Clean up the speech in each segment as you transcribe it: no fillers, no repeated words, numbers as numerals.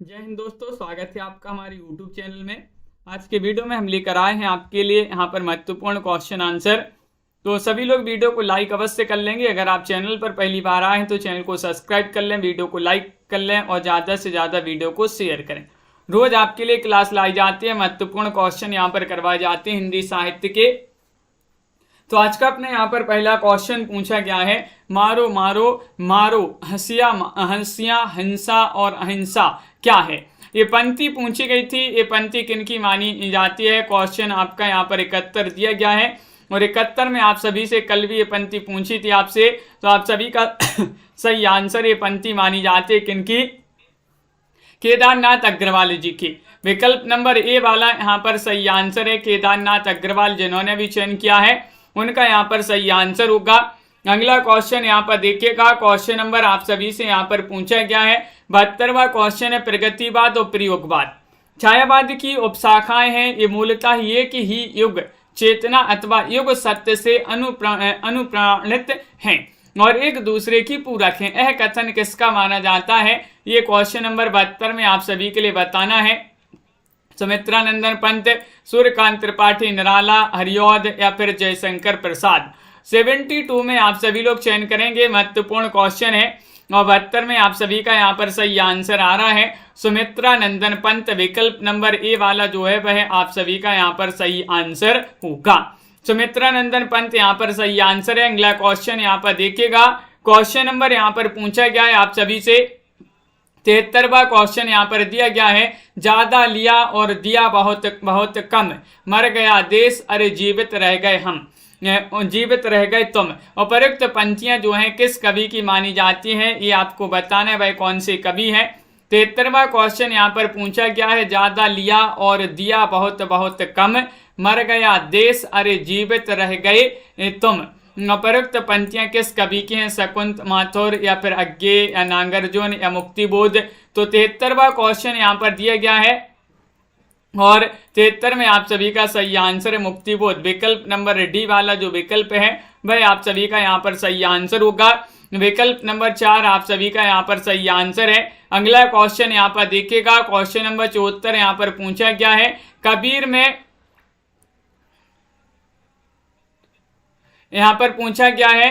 जय हिंद दोस्तों, स्वागत है आपका हमारे YouTube चैनल में। आज के वीडियो में हम लेकर आए हैं आपके लिए यहाँ पर महत्वपूर्ण क्वेश्चन आंसर। तो सभी लोग वीडियो को लाइक अवश्य कर लेंगे। अगर आप चैनल पर पहली बार आए हैं तो चैनल को सब्सक्राइब कर लें, वीडियो को लाइक कर लें और ज़्यादा से ज़्यादा वीडियो को शेयर करें। रोज़ आपके लिए क्लास लाई जाती है, महत्वपूर्ण क्वेश्चन यहाँ पर करवाए जाते हैं हिंदी साहित्य के। तो आज का अपने यहाँ पर पहला क्वेश्चन पूछा गया है, मारो मारो मारो हंसिया हंसिया हिंसा और अहिंसा क्या है। ये पंक्ति पूछी गई थी। ये पंक्ति किनकी मानी जाती है। क्वेश्चन आपका यहाँ पर 71 दिया गया है और 71 में आप सभी से कल भी ये पंक्ति पूछी थी आपसे, तो आप सभी का सही आंसर ये पंक्ति मानी जाती है किनकी, केदारनाथ अग्रवाल जी की। विकल्प नंबर ए वाला यहाँ पर सही आंसर है केदारनाथ अग्रवाल, जिन्होंने भी चयन किया है उनका यहाँ पर सही आंसर होगा। अगला क्वेश्चन यहाँ पर देखिएगा, क्वेश्चन नंबर आप सभी से यहाँ पर पूछा गया है 72वां क्वेश्चन है, प्रगतिवाद और प्रयोगवाद। छायावाद की उपशाखाएं हैं। ये मूलतः ये कि ही युग चेतना अथवा युग सत्य से अनुप्राणित हैं और एक दूसरे की पूरक हैं। यह कथन किसका माना जाता है, ये क्वेश्चन नंबर 72 में आप सभी के लिए बताना है। सुमित्रानंदन पंत, सूर्यकांत त्रिपाठी निराला, हरिऔध या फिर जयशंकर प्रसाद। 72 में आप सभी लोग चयन करेंगे, महत्वपूर्ण क्वेश्चन है। और 72 में आप सभी का यहाँ पर सही आंसर आ रहा है सुमित्रानंदन पंत। विकल्प नंबर ए वाला जो है वह आप सभी का यहाँ पर सही आंसर होगा। सुमित्रानंदन पंत यहाँ पर सही आंसर है। अगला क्वेश्चन यहाँ पर देखिएगा, क्वेश्चन नंबर यहाँ पर पूछा गया है आप सभी से 73वां क्वेश्चन यहाँ पर दिया गया है, ज्यादा लिया और दिया बहुत बहुत कम, मर गया देश अरे जीवित रह गए हम, जीवित रह गए तुम। उपयुक्त पंक्तियां जो हैं किस कवि की मानी जाती हैं, ये आपको बताना है वह कौन से कवि हैं। 73वां क्वेश्चन यहाँ पर पूछा गया है, ज्यादा लिया और दिया बहुत बहुत कम, मर गया देश अरे जीवित रह गए तुम। उपयुक्त पंक्तियां किस कवि की हैं, शकुंत माथुर या फिर अज्ञे या नागार्जुन या मुक्तिबोध। तो 73वां क्वेश्चन यहाँ पर दिया गया है और 73 में आप सभी का सही आंसर है मुक्तिबोध। विकल्प नंबर डी वाला जो विकल्प है वह आप सभी का यहाँ पर सही आंसर होगा। विकल्प नंबर 4 आप सभी का यहाँ पर सही आंसर है। अगला क्वेश्चन यहाँ पर देखिएगा, क्वेश्चन नंबर 74 यहाँ पर पूछा गया है, कबीर में यहाँ पर पूछा गया है,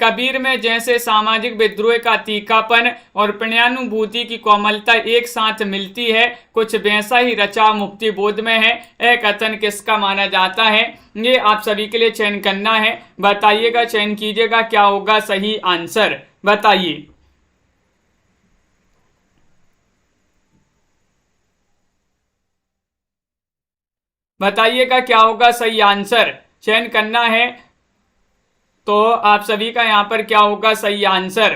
कबीर में जैसे सामाजिक विद्रोह का तीखापन और पुण्यानुभूति की कोमलता एक साथ मिलती है, कुछ वैसा ही रचा मुक्ति बोध में है। यह कथन किसका माना जाता है, ये आप सभी के लिए चयन करना है। बताइएगा, चयन कीजिएगा, क्या होगा सही आंसर, बताइए। बताइएगा क्या होगा सही आंसर, चयन करना है। तो आप सभी का यहाँ पर क्या होगा सही आंसर।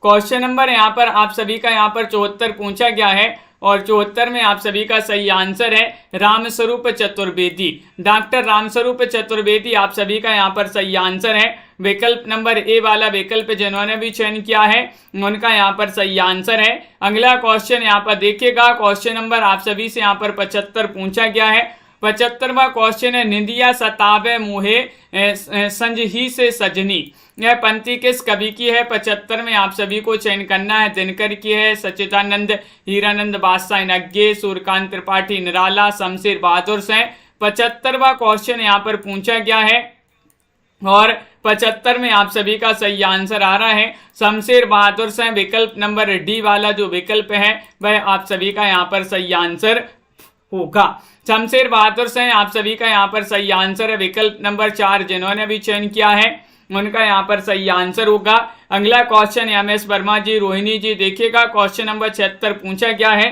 क्वेश्चन नंबर यहाँ पर आप सभी का यहाँ पर 74 पूछा गया है और 74 में आप सभी का सही आंसर है रामस्वरूप चतुर्वेदी। डॉक्टर रामस्वरूप चतुर्वेदी आप सभी का यहाँ पर सही आंसर है। विकल्प नंबर ए वाला विकल्प जिन्होंने भी चयन किया है उनका यहाँ पर सही आंसर है। अगला क्वेश्चन यहाँ पर देखिएगा, क्वेश्चन नंबर आप सभी से यहाँ पर 75 पूछा गया है। 75वां क्वेश्चन है, निंदिया सतावे मुहे संजही से सजनी। यह पंक्ति किस कवि की है। 75 में आप सभी को चयन करना है, दिनकर की है, सच्चिदानंद हीरानंद बादशाह नग्गे, सूर्यकांत त्रिपाठी निराला, शमशेर बहादुर से। 75वां क्वेश्चन यहाँ पर पूछा गया है और 75 में आप सभी का सही आंसर आ रहा है शमशेर बहादुर से। विकल्प नंबर डी वाला जो विकल्प है वह आप सभी का यहाँ पर सही आंसर होगा। शमशेर बहादुर से आप सभी का यहाँ पर सही आंसर है। विकल्प नंबर 4 जिन्होंने भी चयन किया है उनका यहाँ पर सही आंसर होगा। अगला क्वेश्चन एम.एस. वर्मा जी, रोहिणी जी देखिएगा, क्वेश्चन नंबर 76 पूछा गया है,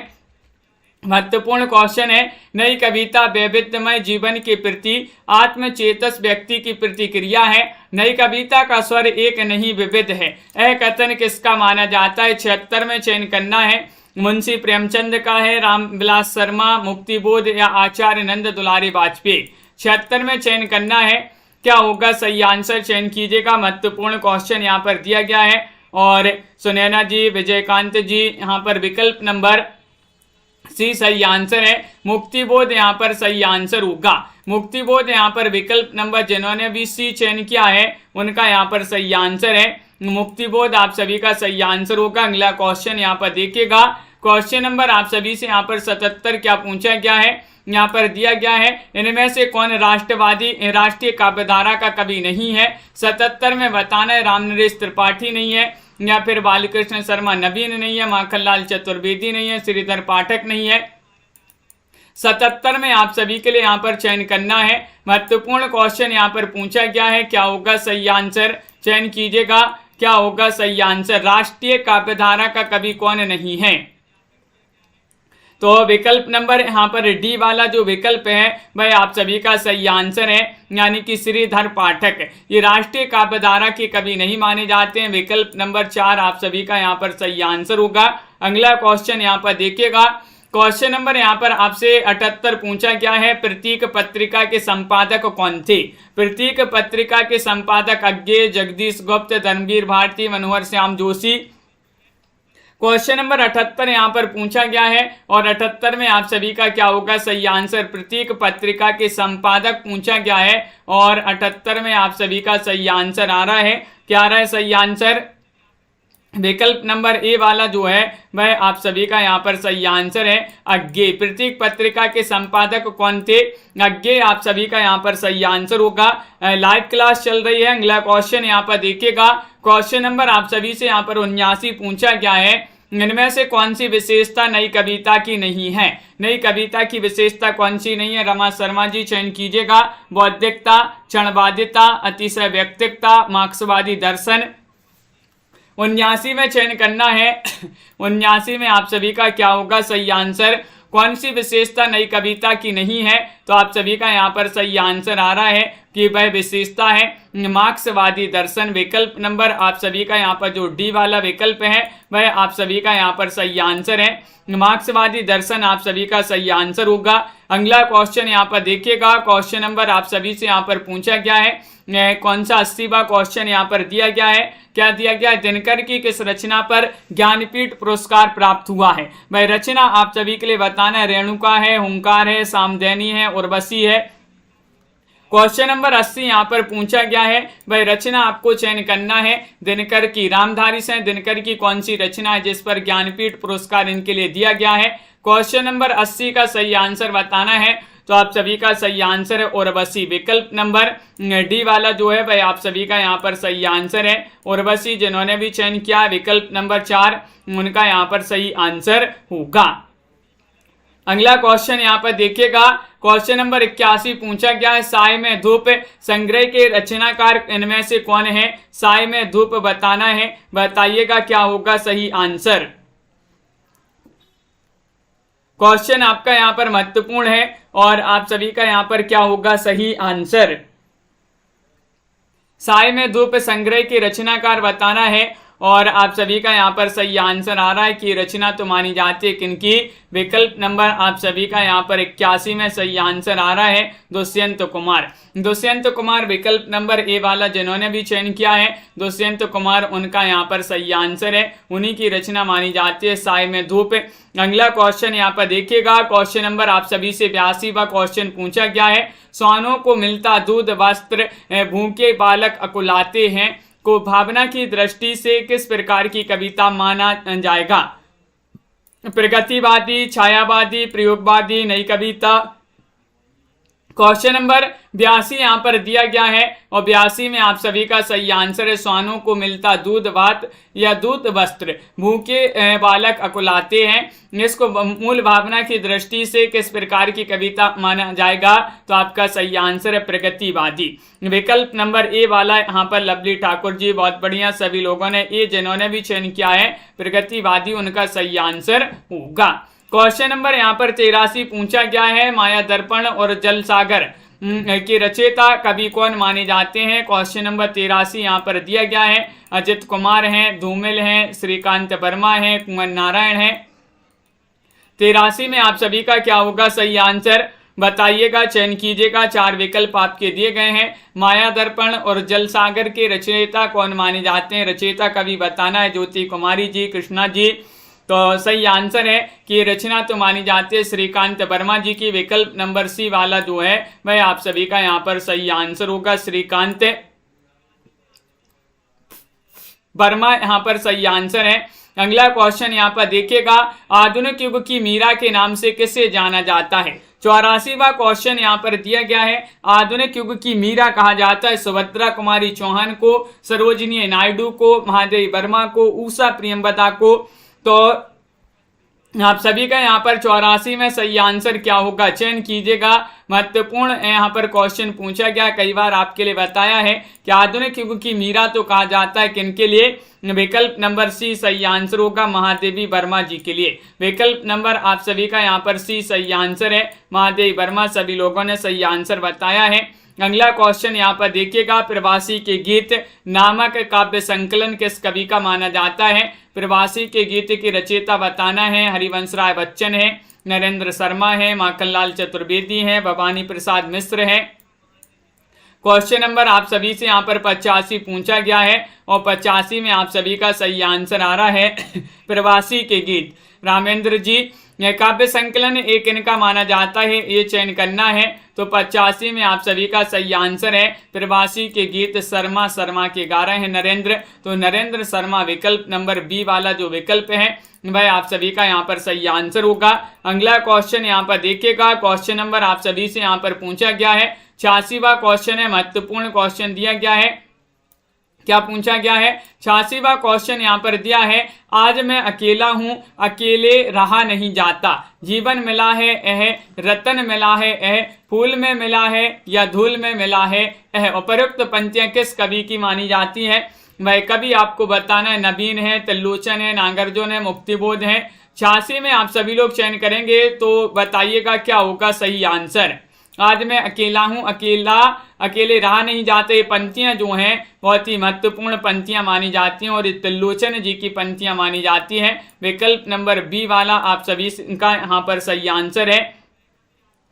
महत्वपूर्ण क्वेश्चन है। नई कविता वैविध्यमय जीवन के प्रति आत्मचेतस व्यक्ति की प्रतिक्रिया है। नई कविता का स्वर एक नहीं विविध है। यह कथन किसका माना जाता है। 76 में चयन करना है, मुंशी प्रेमचंद का है, रामविलास शर्मा, मुक्तिबोध या आचार्य नंद दुलारी वाजपेयी। 76 में चयन करना है, क्या होगा सही आंसर, चयन कीजिएगा। महत्वपूर्ण क्वेश्चन यहाँ पर दिया गया है और सुनैना जी, विजयकांत जी यहाँ पर विकल्प नंबर सी सही आंसर है। मुक्तिबोध यहाँ पर सही आंसर होगा। मुक्तिबोध यहाँ पर विकल्प नंबर जिन्होंने भी सी चयन किया है उनका यहाँ पर सही आंसर है। मुक्तिबोध आप सभी का सही आंसर होगा। अगला क्वेश्चन यहाँ पर देखिएगा, क्वेश्चन नंबर आप सभी से यहाँ पर 77 क्या पूछा गया है, यहाँ पर दिया गया है, इनमें से कौन राष्ट्रीय काव्यधारा का कवि नहीं है। 77 में बताना है, रामनरेश त्रिपाठी नहीं है, या फिर बालकृष्ण शर्मा नवीन नहीं है, माखनलाल चतुर्वेदी नहीं है, श्रीधर पाठक नहीं है। 77 में आप सभी के लिए यहाँ पर चयन करना है। महत्वपूर्ण क्वेश्चन यहाँ पर पूछा गया है, क्या होगा सही आंसर, चयन कीजिएगा, क्या होगा सही आंसर। राष्ट्रीय काव्यधारा का कवि कौन नहीं है, तो विकल्प नंबर यहाँ पर डी वाला जो विकल्प है वह आप सभी का सही आंसर है, यानी कि श्रीधर पाठक। ये राष्ट्रीय काव्यधारा के कवि नहीं माने जाते हैं। विकल्प नंबर 4 आप सभी का यहाँ पर सही आंसर होगा। अगला क्वेश्चन यहाँ पर देखिएगा, क्वेश्चन नंबर यहाँ पर आपसे 78 पूछा गया है, प्रतीक पत्रिका के संपादक कौन थे। प्रतीक पत्रिका के संपादक अज्ञेय, जगदीश गुप्त, धर्मवीर भारती, मनोहर श्याम जोशी। क्वेश्चन नंबर 78 यहाँ पर पूछा गया है और 78 में आप सभी का क्या होगा सही आंसर। प्रतीक पत्रिका के संपादक पूछा गया है और 78 में आप सभी का सही आंसर आ रहा है, क्या आ रहा है सही आंसर। विकल्प नंबर ए वाला जो है वह आप सभी का यहाँ पर सही आंसर है, अज्ञेय। प्रतीक पत्रिका के संपादक कौन थे, अज्ञेय आप सभी का यहाँ पर सही आंसर होगा। लाइव क्लास चल रही है। अगला क्वेश्चन यहाँ पर देखिएगा, क्वेश्चन नंबर आप सभी से यहाँ पर 79 पूछा गया है, इनमें से कौन सी विशेषता नई कविता की नहीं है। नई कविता की विशेषता कौन सी नहीं है, रमा शर्मा जी चयन कीजिएगा। बौद्धिकता, क्षणवादिता, अतिशय व्यक्तिकता, मार्क्सवादी दर्शन। 79 में चयन करना है। 79 में आप सभी का क्या होगा सही आंसर। कौन सी विशेषता नई कविता की नहीं है, तो आप सभी का यहाँ पर सही आंसर आ रहा है कि वह विशेषता है मार्क्सवादी दर्शन। विकल्प नंबर आप सभी का यहाँ पर जो डी वाला विकल्प है वह आप सभी का यहाँ पर सही आंसर है, मार्क्सवादी दर्शन आप सभी का सही आंसर होगा। अगला क्वेश्चन यहाँ पर देखिएगा, क्वेश्चन नंबर आप सभी से यहाँ पर पूछा गया है, कौन सा 80वां क्वेश्चन यहाँ पर दिया गया है, क्या दिया गया है, दिनकर की किस रचना पर ज्ञानपीठ पुरस्कार प्राप्त हुआ है। वह रचना आप सभी के लिए बताना है, रेणुका है, हुंकार है, सामधेनी है, उर्वशी है। क्वेश्चन नंबर 80 यहाँ पर पूछा गया है, वह रचना आपको चयन करना है दिनकर की। रामधारी से दिनकर की कौन सी रचना है जिस पर ज्ञानपीठ पुरस्कार इनके लिए दिया गया है। क्वेश्चन नंबर 80 का सही आंसर बताना है, तो आप सभी का सही आंसर है उर्वशी। विकल्प नंबर डी वाला जो है वह आप सभी का यहाँ पर सही आंसर है, उर्वशी। जिन्होंने भी चयन किया विकल्प नंबर 4 उनका यहाँ पर सही आंसर होगा। अगला क्वेश्चन यहाँ पर देखिएगा, क्वेश्चन नंबर 81 पूछा गया है, साय में धूप संग्रह के रचनाकार इनमें से कौन है। साय में धूप बताना है, बताइएगा क्या होगा सही आंसर। क्वेश्चन आपका यहाँ पर महत्वपूर्ण है और आप सभी का यहाँ पर क्या होगा सही आंसर। साय में धूप संग्रह की रचनाकार बताना है और आप सभी का यहाँ पर सही आंसर आ रहा है कि रचना तो मानी जाती है किनकी। विकल्प नंबर आप सभी का यहाँ पर 81 में सही आंसर आ रहा है दुष्यंत कुमार। दुष्यंत कुमार विकल्प नंबर ए वाला जिन्होंने भी चयन किया है दुष्यंत कुमार, उनका यहाँ पर सही आंसर है, उन्हीं की रचना मानी जाती है साय में धूप। अगला क्वेश्चन यहाँ पर देखिएगा, क्वेश्चन नंबर आप सभी से 82वां क्वेश्चन पूछा गया है, श्वानों को मिलता दूध वस्त्र भूखे बालक अकुलाते हैं को भावना की दृष्टि से किस प्रकार की कविता माना जाएगा। प्रगतिवादी, छायावादी, प्रयोगवादी, नई कविता। क्वेश्चन नंबर 82 यहाँ पर दिया गया है और 82 में आप सभी का सही आंसर है, श्वानों को मिलता दूध भात या दूध वस्त्र भूखे बालक अकुलाते हैं। इसको मूल भावना की दृष्टि से किस प्रकार की कविता माना जाएगा, तो आपका सही आंसर है प्रगतिवादी। विकल्प नंबर ए वाला यहाँ पर लवली ठाकुर जी, बहुत बढ़िया, सभी लोगों ने ए जिन्होंने भी चयन किया है प्रगतिवादी, उनका सही आंसर होगा। क्वेश्चन नंबर यहाँ पर 83 पूछा गया है, माया दर्पण और जल सागर के रचयिता कवि कौन माने जाते हैं। क्वेश्चन नंबर 83 यहाँ पर दिया गया है, अजित कुमार हैं, धूमिल हैं, श्रीकांत वर्मा हैं, कुंवर नारायण हैं। 83 में आप सभी का क्या होगा सही आंसर, बताइएगा, चयन कीजिएगा। 4 विकल्प आपके दिए गए हैं। माया दर्पण और जल सागर के रचयिता कौन माने जाते हैं, रचयिता कवि बताना है, ज्योति कुमारी जी, कृष्णा जी। तो सही आंसर है कि रचना तो मानी जाती है श्रीकांत वर्मा जी की। विकल्प नंबर सी वाला जो है वह आप सभी का यहाँ पर सही आंसर होगा, श्रीकांत वर्मा यहाँ पर सही आंसर है। अगला क्वेश्चन यहाँ पर देखिएगा, आधुनिक युग की मीरा के नाम से किसे जाना जाता है? 84वां क्वेश्चन यहाँ पर दिया गया है, आधुनिक युग की मीरा कहा जाता है सुभद्रा कुमारी चौहान को, सरोजिनी नायडू को, महादेवी वर्मा को, उषा प्रियंवदा को। तो आप सभी का यहाँ पर 84 में सही आंसर क्या होगा, चयन कीजिएगा। महत्वपूर्ण यहाँ पर क्वेश्चन पूछा गया, कई बार आपके लिए बताया है कि आधुनिक युग की मीरा तो कहा जाता है किनके लिए? विकल्प नंबर सी सही आंसर होगा, महादेवी वर्मा जी के लिए। विकल्प नंबर आप सभी का यहाँ पर सी सही आंसर है, महादेवी वर्मा सभी लोगों ने सही आंसर बताया है। अगला क्वेश्चन यहाँ पर देखिएगा, प्रवासी के गीत नामक काव्य संकलन किस कवि का माना जाता है? प्रवासी के गीत की रचयिता बताना है, हरिवंश राय बच्चन है, नरेंद्र शर्मा है, माखनलाल चतुर्वेदी है, भवानी प्रसाद मिश्र है। क्वेश्चन नंबर आप सभी से यहाँ पर 85 पूछा गया है और 85 में आप सभी का सही आंसर आ रहा है प्रवासी के गीत। रामेंद्र जी, यह काव्य संकलन एक इनका माना जाता है, ये चयन करना है। तो 85 में आप सभी का सही आंसर है प्रवासी के गीत शर्मा के गा रहे हैं नरेंद्र। तो नरेंद्र शर्मा विकल्प नंबर बी वाला जो विकल्प है वह आप सभी का यहाँ पर सही आंसर होगा। अगला क्वेश्चन यहाँ पर देखिएगा, क्वेश्चन नंबर आप सभी से यहाँ पर पूछा गया है 86वां क्वेश्चन है, महत्वपूर्ण क्वेश्चन दिया गया है। क्या पूछा गया है? 86वां क्वेश्चन यहाँ पर दिया है, आज मैं अकेला हूँ, अकेले रहा नहीं जाता, जीवन मिला है यह, रतन मिला है यह, फूल में मिला है या धूल में मिला है यह। उपरोक्त पंक्तियां किस कवि की मानी जाती है? वह कवि आपको बताना है, नवीन है, त्रिलोचन है, नागार्जुन है, मुक्तिबोध है। 86 में आप सभी लोग चयन करेंगे तो बताइएगा क्या होगा सही आंसर। आज मैं अकेला हूं, अकेले रहा नहीं जाते, पंक्तियां जो हैं बहुत ही महत्वपूर्ण पंक्तियां मानी जाती हैं और त्रिलोचन जी की पंक्तियां मानी जाती हैं। विकल्प नंबर बी वाला आप सभी का यहाँ पर सही आंसर है।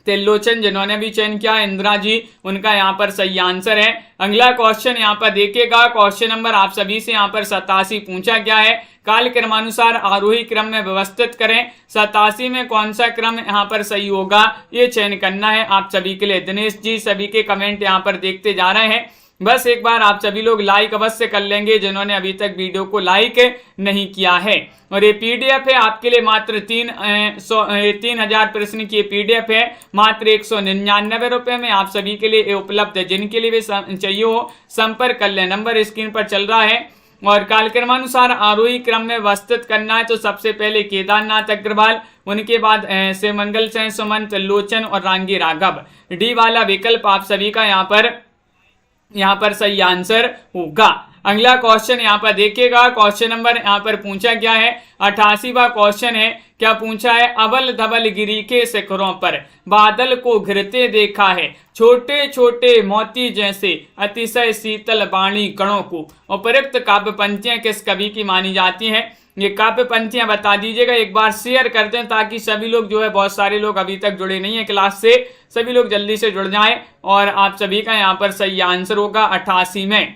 त्रिलोचन जिन्होंने भी चयन किया, इंदिरा जी, उनका यहाँ पर सही आंसर है। अगला क्वेश्चन यहाँ पर देखिएगा, क्वेश्चन नंबर आप सभी से यहाँ पर 87 पूछा गया है, काल क्रमानुसार आरोही क्रम में व्यवस्थित करें। 87 में कौन सा क्रम यहाँ पर सही होगा ये चयन करना है आप सभी के लिए। दिनेश जी, सभी के कमेंट यहाँ पर देखते जा रहे हैं, बस एक बार आप सभी लोग लाइक अवश्य कर लेंगे जिन्होंने अभी तक वीडियो को लाइक नहीं किया है। और ये पीडीएफ है आपके लिए, मात्र 3000 प्रश्न की पीडीएफ है, मात्र 199 रुपए में आप सभी के लिए उपलब्ध है। जिनके लिए भी चाहिए हो संपर्क कर लें, नंबर स्क्रीन पर चल रहा है। और कालक्रमानुसार आरोही क्रम में व्यवस्थित करना है तो सबसे पहले केदारनाथ अग्रवाल, उनके बाद शिवमंगल सेन, सुमन, त्रिलोचन और रांगी राघव। डी वाला विकल्प आप सभी का यहाँ पर सही आंसर होगा। अगला क्वेश्चन यहाँ पर देखिएगा, क्वेश्चन नंबर यहाँ पर पूछा गया है 88वां क्वेश्चन है। क्या पूछा है? अबल धबल गिरी के शिखरों पर बादल को घिरते देखा है, छोटे छोटे मोती जैसे अतिशय शीतल वाणी कणों को। उपरोक्त काव्य पंक्तियां किस कवि की मानी जाती हैं? ये काव्य पंक्तियां बता दीजिएगा, एक बार शेयर कर दें ताकि सभी लोग जो है, बहुत सारे लोग अभी तक जुड़े नहीं है क्लास से, सभी लोग जल्दी से जुड़ जाएं। और आप सभी का यहाँ पर सही आंसर होगा 88 में।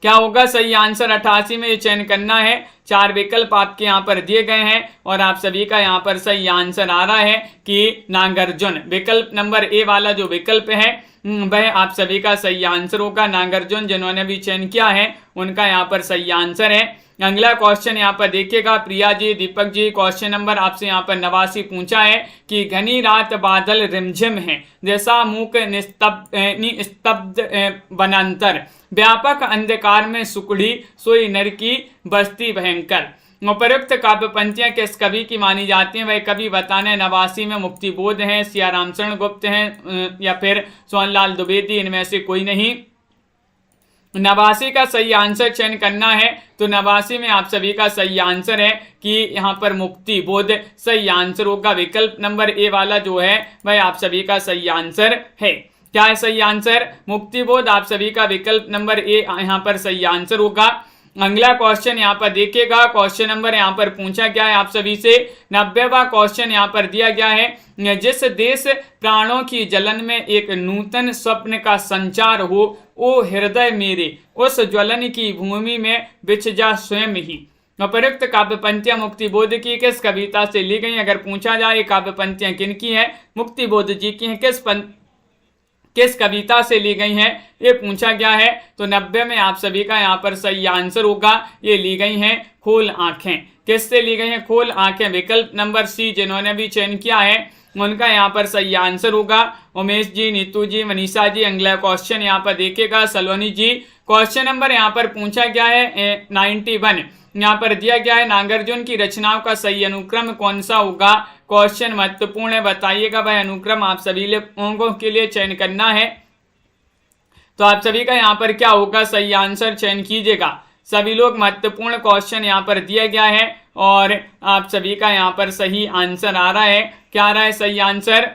क्या होगा सही आंसर 88 में, ये चयन करना है। 4 विकल्प आपके यहाँ पर दिए गए हैं और आप सभी का यहाँ पर सही आंसर आ रहा है कि नागार्जुन। विकल्प नंबर ए वाला जो विकल्प है वह आप सभी का सही आंसर होगा। नागार्जुन जिन्होंने भी चयन किया है उनका यहाँ पर सही आंसर है। अगला क्वेश्चन यहाँ पर देखिएगा, प्रिया जी, दीपक जी, क्वेश्चन नंबर आपसे यहाँ पर 89 पूछा है कि घनी रात बादल रिमझिम है, जैसा मूक निस्तब्ध वनांतर, व्यापक अंधकार में सुकड़ी सोई नर की बस्ती भयंकर। उपरोक्त काव्य पंक्तियां किस कवि की मानी जाती हैं? वह कवि बताने 89 में मुक्तिबोध हैं, सिया रामचरण गुप्त हैं या फिर सोहनलाल द्विवेदी, इनमें से कोई नहीं। 89 का सही आंसर चयन करना है तो 89 में आप सभी का सही आंसर है कि यहाँ पर मुक्तिबोध सही आंसर होगा। विकल्प नंबर ए वाला जो है वह आप सभी का सही आंसर है। क्या है सही आंसर? मुक्तिबोध आप सभी का विकल्प नंबर ए यहाँ पर सही आंसर होगा। अगला क्वेश्चन यहाँ पर देखिएगा, क्वेश्चन नंबर यहाँ पर पूछा गया है आप सभी से 90वां क्वेश्चन यहाँ पर दिया गया है, जिस देश प्राणों की जलन में एक नूतन स्वप्न का संचार हो, ओ हृदय मेरे उस ज्वलन की भूमि में बिछ जा स्वयं ही। उपरोक्त काव्य पंक्तियां मुक्तिबोध की किस कविता से ली गई? अगर पूछा जाए काव्य पंक्तियां किन की है? मुक्तिबोध जी की हैं। किस किस कविता से ली गई हैं, ये पूछा गया है। तो 90 में आप सभी का यहाँ पर सही आंसर होगा, ये ली गई हैं खोल आंखें। किससे ली गई हैं? खोल आंखें। विकल्प नंबर सी जिन्होंने भी चयन किया है उनका यहाँ पर सही आंसर होगा। उमेश जी, नीतू जी, मनीषा जी। अगला क्वेश्चन यहाँ पर देखिएगा सलोनी जी। क्वेश्चन नंबर यहाँ पर पूछा गया है 91, यहाँ पर दिया गया है नागार्जुन की रचनाओं का सही अनुक्रम कौन सा होगा। क्वेश्चन महत्वपूर्ण है, बताइएगा वह अनुक्रम आप सभी लोगों के लिए चयन करना है। तो आप सभी का यहाँ पर क्या होगा, सही आंसर चयन कीजिएगा सभी लोग। महत्वपूर्ण क्वेश्चन यहाँ पर दिया गया है और आप सभी का यहाँ पर सही आंसर आ रहा है। क्या आ रहा है सही आंसर?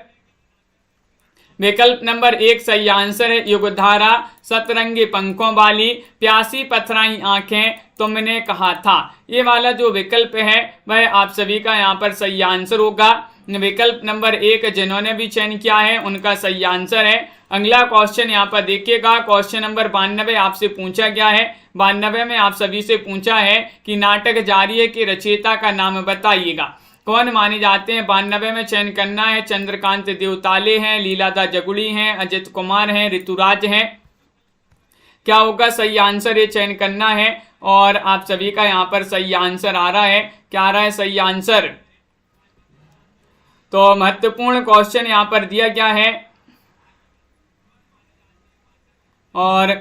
विकल्प नंबर 1 सही आंसर है। युगधारा, सतरंगी पंखों वाली, प्यासी पथराई आंखें, तुमने कहा था। ये वाला जो विकल्प है वह आप सभी का यहाँ पर सही आंसर होगा। विकल्प नंबर 1 जिन्होंने भी चयन किया है उनका सही आंसर है। अगला क्वेश्चन यहाँ पर देखिएगा। क्वेश्चन नंबर 92 आपसे पूछा गया है। 92 में आप सभी से पूछा है कि नाटक जारी है के रचयिता का नाम बताइएगा। कौन माने जाते हैं? 92 में चयन करना है। चंद्रकांत देवताले हैं, लीलादा जगुड़ी हैं, अजित कुमार हैं, ऋतुराज हैं। क्या होगा सही आंसर, ये चयन करना है और आप सभी का यहाँ पर सही आंसर आ रहा है। क्या आ रहा है सही आंसर? तो महत्वपूर्ण क्वेश्चन यहाँ पर दिया गया है और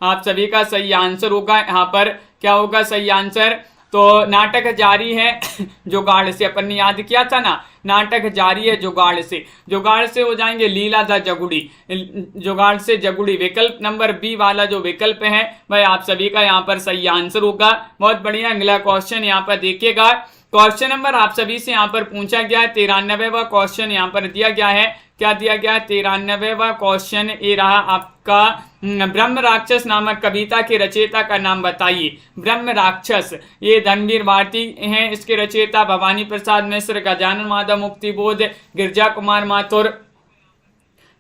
आप सभी का सही आंसर होगा। यहाँ पर क्या होगा सही आंसर? तो नाटक जारी है जुगाड़ से, अपन ने याद किया था ना, नाटक जारी है जुगाड़ से। जुगाड़ से हो जाएंगे लीलादा जगुड़ी, जुगाड़ से जगुड़ी। विकल्प नंबर बी वाला जो विकल्प है वह आप सभी का यहाँ पर सही आंसर होगा। बहुत बढ़िया। अगला क्वेश्चन यहाँ पर देखिएगा। क्वेश्चन नंबर आप सभी से यहाँ पर पूछा गया है 93वां क्वेश्चन यहाँ पर दिया गया है। क्या दिया गया है? 93वां क्वेश्चन ये रहा आपका। ब्रह्म राक्षस नामक कविता के रचयिता का नाम बताइए। ब्रह्म राक्षस ये धनवीर भारती हैं, इसके रचयिता भवानी प्रसाद मिश्र, गजानन माधव, मुक्तिबोध, गिरजा कुमार माथुर।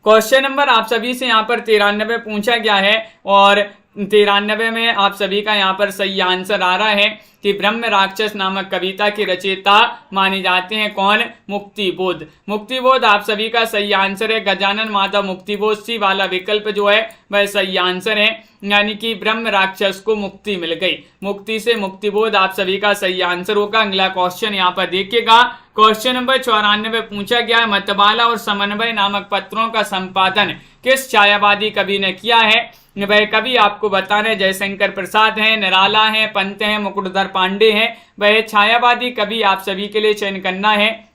क्वेश्चन नंबर आप सभी से यहाँ पर 93 पूछा गया है और 93 में आप सभी का यहाँ पर सही आंसर आ रहा है कि ब्रह्म राक्षस नामक कविता के रचयिता माने जाते हैं कौन? मुक्तिबोध। मुक्तिबोध आप सभी का सही आंसर है। गजानन माधव, मुक्तिबोध सी वाला विकल्प जो है वह सही आंसर है, यानी कि ब्रह्म राक्षस को मुक्ति मिल गई। मुक्ति से मुक्तिबोध आप सभी का सही आंसर होगा। अगला क्वेश्चन यहाँ पर देखिएगा। क्वेश्चन नंबर 94 पूछा गया है मतबाला और समन्वय नामक पत्रों का संपादन किस छायावादी कवि ने किया है। वह कवि आपको बताना है जयशंकर प्रसाद हैं, निराला हैं, पंत हैं, मुकुटधर पांडे हैं। वह छायावादी कवि आप सभी के लिए चयन करना है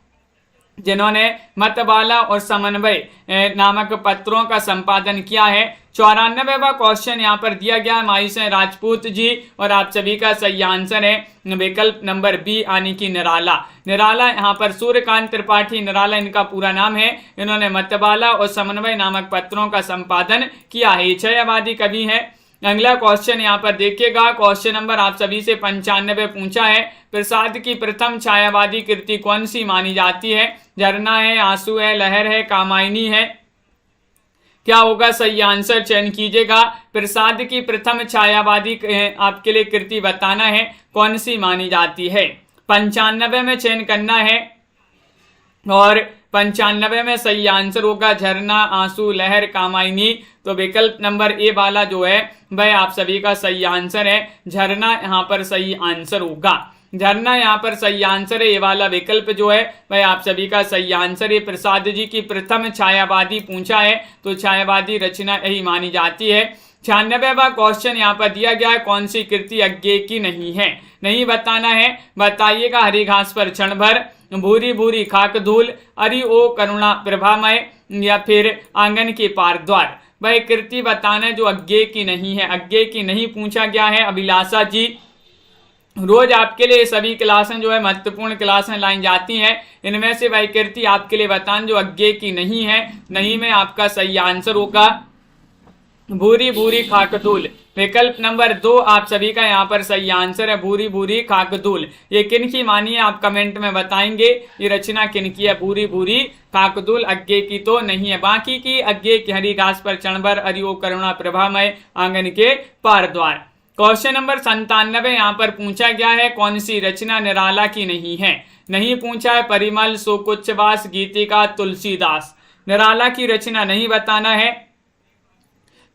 जिन्होंने मतबाला और समन्वय नामक पत्रों का संपादन किया है। 94वां क्वेश्चन यहाँ पर दिया गया है माई से राजपूत जी और आप सभी का सही आंसर है विकल्प नंबर बी यानी कि निराला। निराला यहाँ पर सूर्यकांत त्रिपाठी निराला इनका पूरा नाम है। इन्होंने मतबाला और समन्वय नामक पत्रों का संपादन किया है। ये छायावादी कवि है। अगला क्वेश्चन यहाँ पर देखिएगा। क्वेश्चन नंबर आप सभी से 95 पूछा है। प्रसाद की प्रथम छायावादी कृति कौन सी मानी जाती है। झरना है, आंसू है, लहर है, कामायनी है। क्या होगा सही आंसर चयन कीजिएगा। प्रसाद की प्रथम छायावादी आपके लिए कृति बताना है कौन सी मानी जाती है। 95 में चयन करना है और 95 में सही आंसर होगा झरना, आंसू, लहर, कामायनी। तो विकल्प नंबर ए वाला जो है वह आप सभी का सही आंसर है। झरना यहाँ पर सही आंसर होगा। झरना यहाँ पर सही आंसर है। ये वाला विकल्प जो है वह आप सभी का सही आंसर है। प्रसाद जी की प्रथम छायावादी पूछा है तो छायावादी रचना यही मानी जाती है। 96वां क्वेश्चन यहाँ पर दिया गया है कौन सी कृति अज्ञे की नहीं है। नहीं बताना है, बताइएगा। हरी घास पर क्षण भर, भूरी भूरी खाक धूल, अरि ओ करुणा प्रभामय या फिर आंगन के पार द्वार। वह कृति बताना है जो अज्ञे की नहीं है। अज्ञे की नहीं पूछा गया है। अभिलाषा जी रोज आपके लिए सभी क्लासें जो है महत्वपूर्ण क्लासें लाई जाती हैं। इनमें से वह कृति आपके लिए बताएं जो अज्ञे की नहीं है। नहीं में आपका सही आंसर होगा भूरी भूरी खाकधूल। विकल्प नंबर 2 आप सभी का यहाँ पर सही आंसर है भूरी भूरी खाकधूल। ये किन की मानी है आप कमेंट में बताएंगे। ये रचना किन की है भूरी भूरी खाकधूल। अज्ञे की तो नहीं है। बाकी की अज्ञे की हरी घास पर क्षण भर, अरि ओ करुणा प्रभामय, आंगन के पार द्वार। क्वेश्चन नंबर 97 यहाँ पर पूछा गया है कौन सी रचना निराला की नहीं है। नहीं पूछा है परिमल, शोकोच्छ्वास, गीतिका, तुलसीदास। निराला की रचना नहीं बताना है,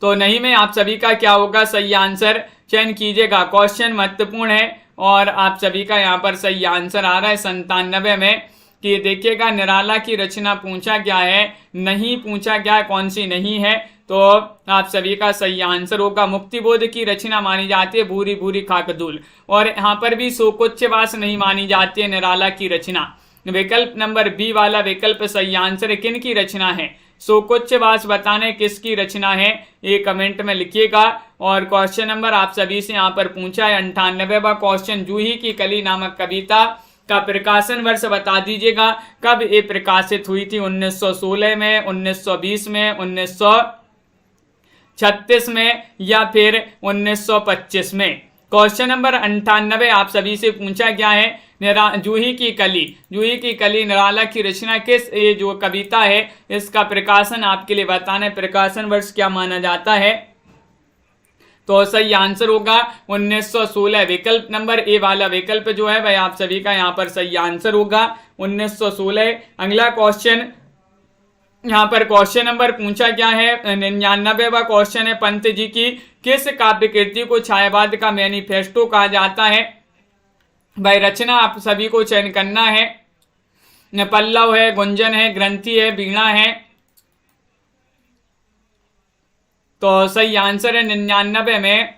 तो नहीं में आप सभी का क्या होगा, सही आंसर चयन कीजिएगा। क्वेश्चन महत्वपूर्ण है और आप सभी का यहाँ पर सही आंसर आ रहा है 97 में कि देखिएगा निराला की रचना पूछा गया है, नहीं पूछा गया है कौन सी नहीं है, तो आप सभी का सही आंसर होगा मुक्तिबोध की रचना मानी जाती है भूरी भूरी खाकदूल। और यहाँ पर भी शोकोच्छ्वास नहीं मानी जाती है निराला की रचना। विकल्प नंबर बी वाला विकल्प सही आंसर है। किन की रचना है, शोकोच्छ्वास बताने किसकी रचना है, ये कमेंट में लिखिएगा। और क्वेश्चन नंबर आप सभी से यहाँ पर पूछा है 98वां क्वेश्चन, जूही की कली नामक कविता का प्रकाशन वर्ष बता दीजिएगा। कब ये प्रकाशित हुई थी, 1916 में, 1920 में, 1936 में या फिर 1925 में। क्वेश्चन नंबर 98 आप सभी से पूछा गया है जूही की कली निराला की रचना किस, ये जो कविता है इसका प्रकाशन आपके लिए बताना है, प्रकाशन वर्ष क्या माना जाता है, तो सही आंसर होगा 1916। विकल्प नंबर ए वाला विकल्प जो है भाई आप सभी का यहाँ पर सही आंसर होगा 1916। अगला क्वेश्चन यहाँ पर क्वेश्चन नंबर पूछा गया है 99वां क्वेश्चन है, पंत जी की किस काव्य कृति को छायावाद का मैनिफेस्टो कहा जाता है। भाई रचना आप सभी को चयन करना है, पल्लव है, गुंजन है, ग्रंथि है, वीणा है, तो सही आंसर है 99 में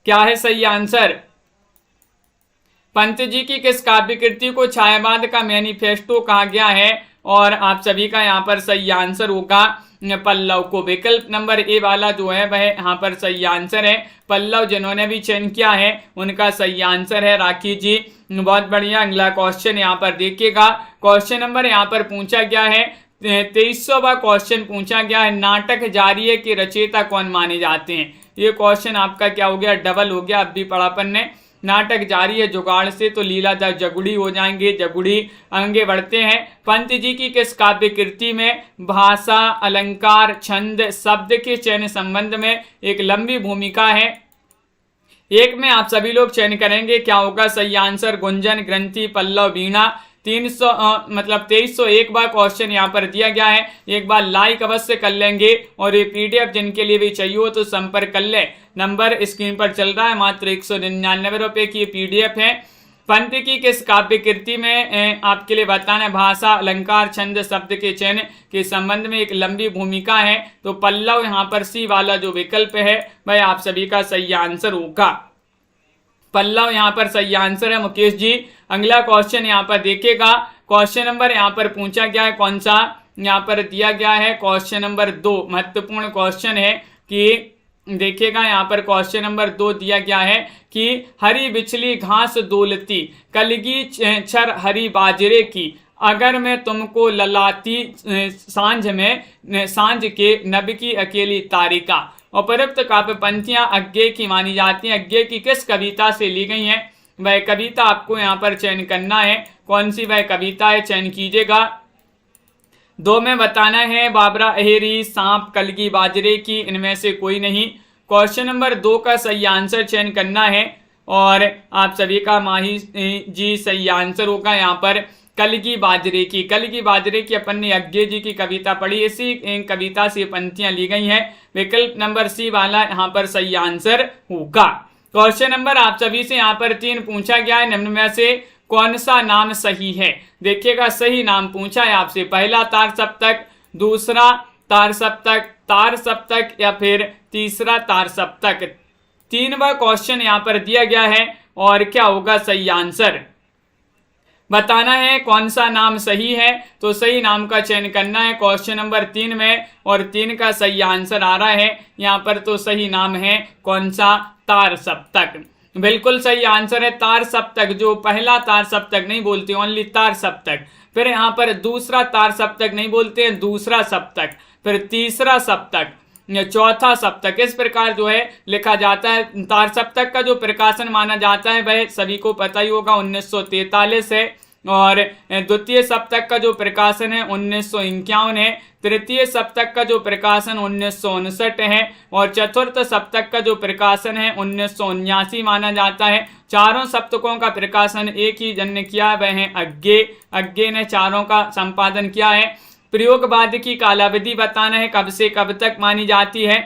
क्या है सही आंसर, पंत जी की किस काव्य कृति को छायावाद का मैनिफेस्टो कहा गया है, और आप सभी का यहाँ पर सही आंसर होगा पल्लव को। विकल्प नंबर ए वाला जो है वह यहाँ पर सही आंसर है पल्लव। जिन्होंने भी चयन किया है उनका सही आंसर है राखी जी, बहुत बढ़िया। अगला क्वेश्चन यहाँ पर देखिएगा, क्वेश्चन नंबर यहाँ पर पूछा गया है 23वां क्वेश्चन पूछा गया है, नाटक जारिये के रचयिता कौन माने जाते हैं। ये क्वेश्चन आपका क्या हो गया, डबल हो गया, अब भी पढ़ा अपन ने। नाटक जारी है जुगाड़ से, तो लीलाधर जगुड़ी हो जाएंगे, जगुड़ी। आगे बढ़ते हैं, पंत जी की किस काव्य कृति में भाषा, अलंकार, छंद, शब्द के चयन संबंध में एक लंबी भूमिका है। एक में आप सभी लोग चयन करेंगे, क्या होगा सही आंसर, गुंजन, ग्रंथि, पल्लव, वीणा। 2301 बार क्वेश्चन यहाँ पर दिया गया है, एक बार लाइक अवश्य कर लेंगे, और ये पीडीएफ जिनके लिए भी चाहिए हो तो संपर्क कर ले, नंबर स्क्रीन पर चल रहा है, मात्र 199 रुपए की पीडीएफ है। पंत की किस काव्य कृति में आपके लिए बताना है भाषा, अलंकार, छंद, शब्द के चयन के संबंध में एक लंबी भूमिका है, तो पल्लव यहाँ पर सी वाला जो विकल्प है वह आप सभी का सही आंसर होगा, पल्लव यहाँ पर सही आंसर है मुकेश जी। अगला क्वेश्चन यहाँ पर देखिएगा, क्वेश्चन नंबर यहाँ पर पूछा गया है कौन सा, यहाँ पर दिया गया है क्वेश्चन नंबर 2, महत्वपूर्ण क्वेश्चन है कि देखिएगा यहाँ पर क्वेश्चन नंबर 2 दिया गया है कि हरी बिछली घास डोलती, कलगी छर हरी बाजरे की, अगर मैं तुमको ललाती सांझ के नब की अकेली तारिका। उपरोक्त काव्य पंक्तियां अज्ञेय की मानी जाती हैं। अज्ञेय की किस कविता से ली गई हैं, वह कविता आपको यहाँ पर चयन करना है, कौन सी वह कविता है चयन कीजिएगा। 2 में बताना है बाबरा अहेरी, सांप, कलगी बाजरे की, इनमें से कोई नहीं। क्वेश्चन नंबर 2 का सही आंसर चयन करना है, और आप सभी का माही जी सही आंसर होगा यहाँ पर कलगी बाजरे की। कलगी बाजरे की अपन ने अज्ञेय जी की कविता पढ़ी, इसी कविता से पंक्तियां ली गई हैं। विकल्प नंबर सी वाला यहाँ पर सही आंसर होगा। क्वेश्चन नंबर आप सभी से यहाँ पर 3 पूछा गया है, निम्न में से कौन सा नाम सही है। देखिएगा सही नाम पूछा है आपसे, पहला तार सप्तक, दूसरा तार सप्तक या फिर तीसरा तार सप्तक। 3वां क्वेश्चन यहाँ पर दिया गया है, और क्या होगा सही आंसर बताना है, कौन सा नाम सही है, तो सही नाम का चयन करना है क्वेश्चन नंबर 3 में, और 3 का सही आंसर आ रहा है यहाँ पर, तो सही नाम है कौन सा, तार सप्तक। बिल्कुल सही आंसर है तार सप्तक। जो पहला तार सप्तक नहीं बोलते, ओनली तार सप्तक, फिर यहाँ पर दूसरा तार सप्तक नहीं बोलते हैं, दूसरा सप्तक, फिर तीसरा सप्तक, चौथा सप्तक, इस प्रकार जो है लिखा जाता है। तार सप्तक का जो प्रकाशन माना जाता है वह सभी को पता ही होगा 1943 है, और द्वितीय सप्तक का जो प्रकाशन है 1951 है, तृतीय सप्तक का जो प्रकाशन 1959 है और चतुर्थ सप्तक का जो प्रकाशन है 1979 माना जाता है। चारों सप्तकों का प्रकाशन एक ही जन ने किया, वह है अज्ञे ने चारों का संपादन किया है। प्रयोगवाद की कालावधि बताना है, कब से कब तक मानी जाती है,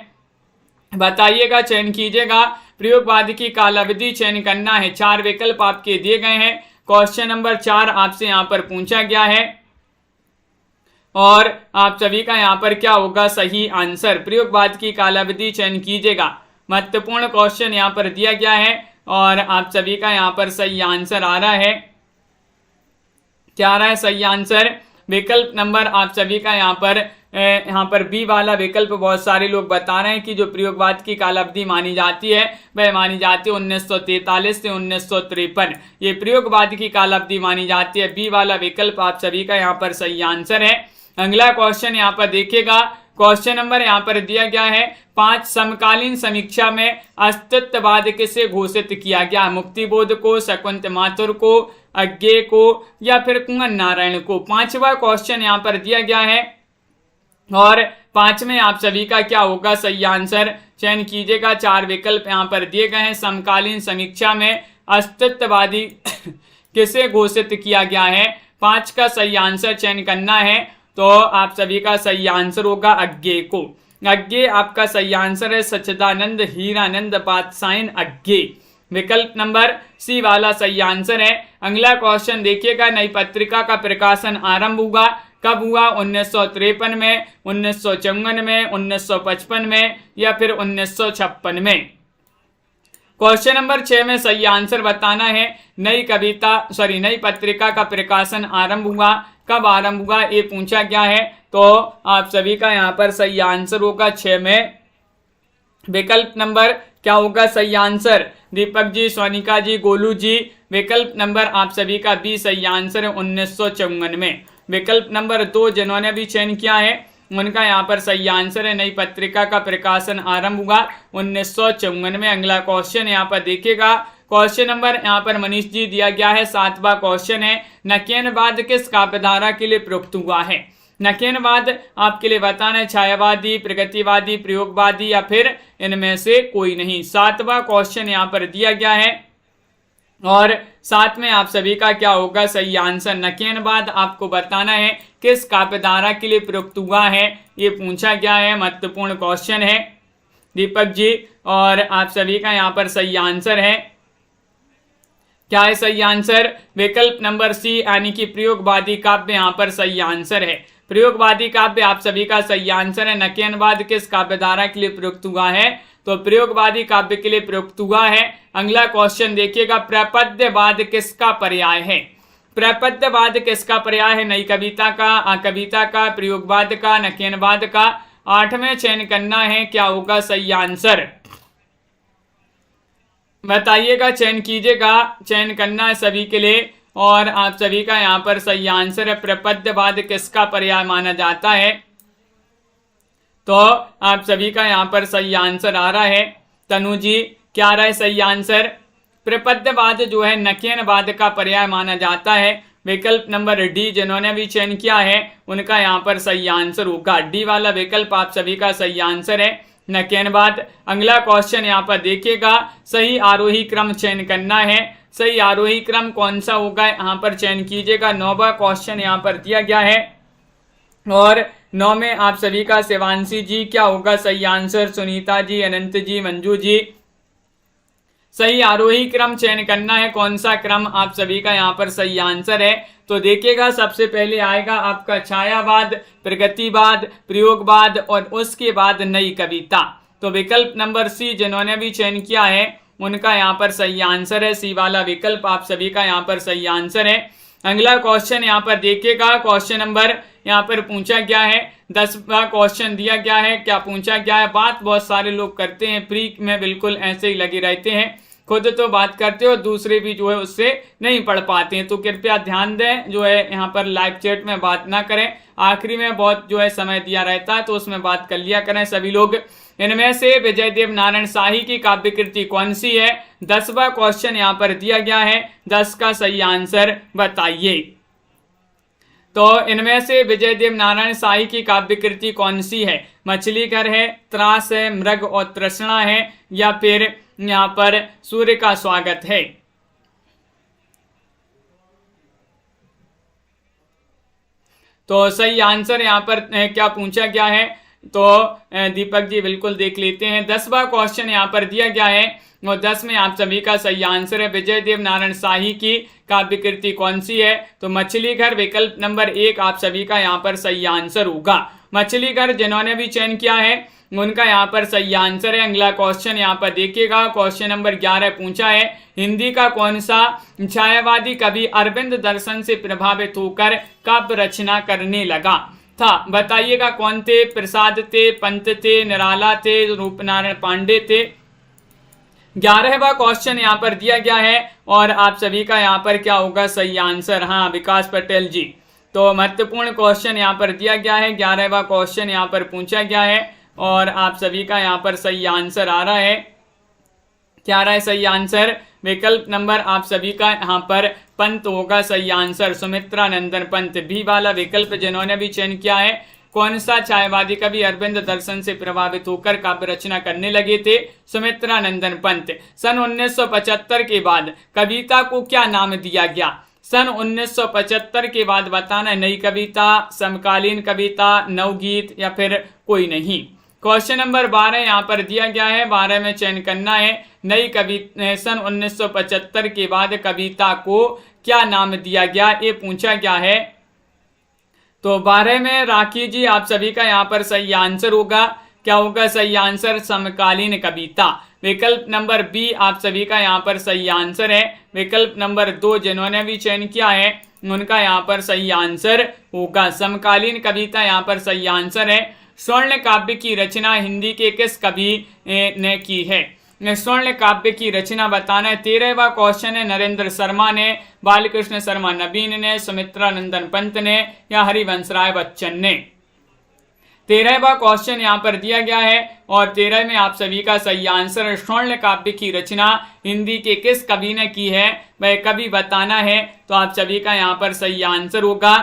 बताइएगा, चयन कीजिएगा। प्रयोगवाद की कालावधि चयन करना है, 4 विकल्प आपके दिए गए हैं। क्वेश्चन नंबर 4 आपसे यहाँ पर पूछा गया है और आप सभी का यहाँ पर क्या होगा सही आंसर। प्रयोगवाद की कालावधि चयन कीजिएगा, महत्वपूर्ण क्वेश्चन यहाँ पर दिया गया है और आप सभी का यहाँ पर सही आंसर आ रहा है। क्या आ रहा है सही आंसर? विकल्प नंबर आप सभी का यहाँ पर बी वाला विकल्प बहुत सारे लोग बता रहे हैं कि जो प्रयोगवाद की कालावधि मानी जाती है वह मानी जाती है 1943 से 1953। ये प्रयोगवाद की कालावधि मानी जाती है, बी वाला विकल्प आप सभी का यहाँ पर सही आंसर है। अगला क्वेश्चन यहाँ पर देखिएगा, क्वेश्चन नंबर यहाँ पर दिया गया है 5 समकालीन समीक्षा में अस्तित्ववाद किसे घोषित किया गया? मुक्तिबोध को, शकुंत माथुर को, अज्ञे को या फिर कुंवर नारायण को। 5वां क्वेश्चन यहाँ पर दिया गया है और 5 में आप सभी का क्या होगा सही आंसर, चयन कीजिएगा। 4 विकल्प यहाँ पर दिए गए हैं। समकालीन समीक्षा में अस्तित्ववादी किसे घोषित किया गया है, 5 का सही आंसर चयन करना है। तो आप सभी का सही आंसर होगा अज्ञे को। अज्ञे आपका सही आंसर है, सच्चिदानंद हीरानंद पातशायन अज्ञे। विकल्प नंबर सी वाला सही आंसर है। अगला क्वेश्चन देखिएगा, नई पत्रिका का प्रकाशन आरंभ हुआ कब हुआ? 1953 में, 1954 में, 1955 में या फिर 1956 में। क्वेश्चन नंबर 6 में सही आंसर बताना है। नई पत्रिका का प्रकाशन आरंभ हुआ कब आरंभ हुआ, ये पूछा गया है। तो आप सभी का यहाँ पर सही आंसर होगा 6 में। विकल्प नंबर क्या होगा सही आंसर? दीपक जी, सोनिका जी, गोलू जी। विकल्प नंबर आप सभी का बी सही आंसर है 1954 में। विकल्प नंबर 2 जिन्होंने भी चयन किया है उनका यहाँ पर सही आंसर है, नई पत्रिका का प्रकाशन आरंभ हुआ 1954 में। अगला क्वेश्चन यहाँ पर देखिएगा, क्वेश्चन नंबर यहाँ पर मनीष जी दिया गया है। 7वां क्वेश्चन है, नकेनवाद किस काव्यधारा के लिए प्रयुक्त हुआ है? नकेनवाद आपके लिए बताना है, छायावादी, प्रगतिवादी, प्रयोगवादी या फिर इनमें से कोई नहीं। 7वां क्वेश्चन यहाँ पर दिया गया है और 7 में आप सभी का क्या होगा सही आंसर। नकेनवाद आपको बताना है किस काव्यधारा के लिए प्रयुक्त हुआ है, ये पूछा गया है, महत्वपूर्ण क्वेश्चन है दीपक जी। और आप सभी का यहाँ पर सही आंसर है, क्या है सही आंसर? विकल्प नंबर सी यानी कि प्रयोगवादी काव्य यहाँ पर सही आंसर है। प्रयोगवादी काव्य आप सभी का सही आंसर है। नकेनवाद किस काव्यधारा के लिए प्रयुक्त हुआ है? तो प्रयोगवादी काव्य के लिए प्रयुक्त हुआ है। अगला क्वेश्चन देखिएगा, प्रपद्यवाद किसका पर्याय है? प्रपद्यवाद किसका पर्याय है? नई कविता का, कविता का, प्रयोगवाद का, नकेनवाद का। 8 में चयन करना है, क्या होगा सही आंसर बताइएगा, चयन कीजिएगा, चयन करना है सभी के लिए। और आप सभी का यहाँ पर सही आंसर है, प्रपद्यवाद किसका पर्याय माना जाता है? तो आप सभी का यहाँ पर सही आंसर आ रहा है। तनु जी, क्या आ रहा है सही आंसर? प्रपद्यवाद जो है नकेनवाद का पर्याय माना जाता है। विकल्प नंबर डी जिन्होंने भी चयन किया है उनका यहाँ पर सही आंसर होगा, डी वाला विकल्प आप सभी का सही आंसर है, नकेनवाद। अगला क्वेश्चन यहाँ पर देखिएगा, सही आरोही क्रम चयन करना है। सही आरोही क्रम कौन सा होगा यहाँ पर चयन कीजिएगा। 9वां क्वेश्चन यहाँ पर दिया गया है और 9 में आप सभी का शिवांशी जी क्या होगा सही आंसर? सुनीता जी, अनंत जी, मंजू जी। सही आरोही क्रम चयन करना है, कौन सा क्रम आप सभी का यहाँ पर सही आंसर है? तो देखिएगा, सबसे पहले आएगा आपका छायावाद, प्रगतिवाद, प्रयोगवाद और उसके बाद नई कविता। तो विकल्प नंबर सी जिन्होंने भी चयन किया है उनका यहाँ पर सही आंसर है, सी वाला विकल्प आप सभी का यहाँ पर सही आंसर है। अगला क्वेश्चन यहाँ पर देखिएगा, क्वेश्चन नंबर यहाँ पर पूछा गया है, 10वां क्वेश्चन दिया गया है। क्या पूछा गया है? बात बहुत सारे लोग करते हैं, प्री में बिल्कुल ऐसे ही लगे रहते हैं। खुद तो बात करते हो, दूसरे भी जो है उससे नहीं पढ़ पाते हैं। तो कृपया ध्यान दें, जो है यहाँ पर लाइव चैट में बात ना करें। आखिरी में बहुत जो है समय दिया रहता है तो उसमें बात कर लिया करें सभी लोग। इनमें से विजयदेव नारायण शाही की काव्य कृति कौन सी है? 10वां क्वेश्चन यहाँ पर दिया गया है, 10 का सही आंसर बताइए। तो इनमें से विजयदेव नारायण शाही की काव्य कृति कौन सी है? मछली घर है, त्रास है, मृग और तृष्णा है, या फिर यहाँ पर सूर्य का स्वागत है? तो सही आंसर यहाँ पर क्या पूछा गया है? तो दीपक जी बिल्कुल देख लेते हैं। 10वां क्वेश्चन यहाँ पर दिया गया है और 10 में आप सभी का सही आंसर है विजयदेव नारायण शाही की काव्य कृति कौन सी है? तो मछली घर विकल्प नंबर 1 आप सभी का यहाँ पर सही आंसर होगा। मछली घर जिन्होंने भी चयन किया है उनका यहाँ पर सही आंसर है। अगला क्वेश्चन यहाँ पर देखिएगा, क्वेश्चन नंबर 11 पूछा है, हिंदी का कौन सा छायावादी कवि अरविंद दर्शन से प्रभावित होकर काव्य रचना करने लगा था? बताइएगा कौन थे? प्रसाद थे, पंत थे, निराला थे, रूपनारायण पांडे थे? 11वां क्वेश्चन यहाँ पर दिया गया है और आप सभी का यहाँ पर क्या होगा सही आंसर? हाँ, विकास पटेल जी। तो महत्वपूर्ण क्वेश्चन यहाँ पर दिया गया है, 11वां क्वेश्चन यहाँ पर पूछा गया है और आप सभी का यहाँ पर सही आंसर आ रहा है। क्या आ रहा है सही आंसर? विकल्प नंबर आप सभी का यहाँ पर पंत होगा सही आंसर, सुमित्रा नंदन पंत। बी वाला विकल्प जिन्होंने भी चयन किया है, कौन सा छायावादी कवि अरविंद दर्शन से प्रभावित होकर काव्य रचना करने लगे थे? सुमित्रा नंदन पंत। सन 1975 के बाद कविता को क्या नाम दिया गया? सन 1975 के बाद बताना, नई कविता, समकालीन कविता, नवगीत या फिर कोई नहीं। क्वेश्चन नंबर 12 यहाँ पर दिया गया है, 12 में चयन करना है। नई कविता सन 1975 के बाद कविता को क्या नाम दिया गया, ये पूछा गया है। तो 12 में राखी जी आप सभी का यहाँ पर सही आंसर होगा। क्या होगा सही आंसर? समकालीन कविता। विकल्प नंबर बी आप सभी का यहाँ पर सही आंसर है। विकल्प नंबर 2 जिन्होंने भी चयन किया है उनका यहाँ पर सही आंसर होगा समकालीन कविता, यहाँ पर सही आंसर है। स्वर्ण काव्य की रचना हिंदी के किस कवि ने की है? स्वर्ण काव्य की रचना बताना है। 13वां क्वेश्चन है, नरेंद्र शर्मा ने, बालकृष्ण शर्मा नवीन ने, सुमित्रा नंदन पंत ने या हरिवंश राय बच्चन ने? 13वां क्वेश्चन यहाँ पर दिया गया है और 13 में आप सभी का सही आंसर है। स्वर्ण काव्य की रचना हिंदी के किस कवि ने की है, वह कवि बताना है। तो आप सभी का यहाँ पर सही आंसर होगा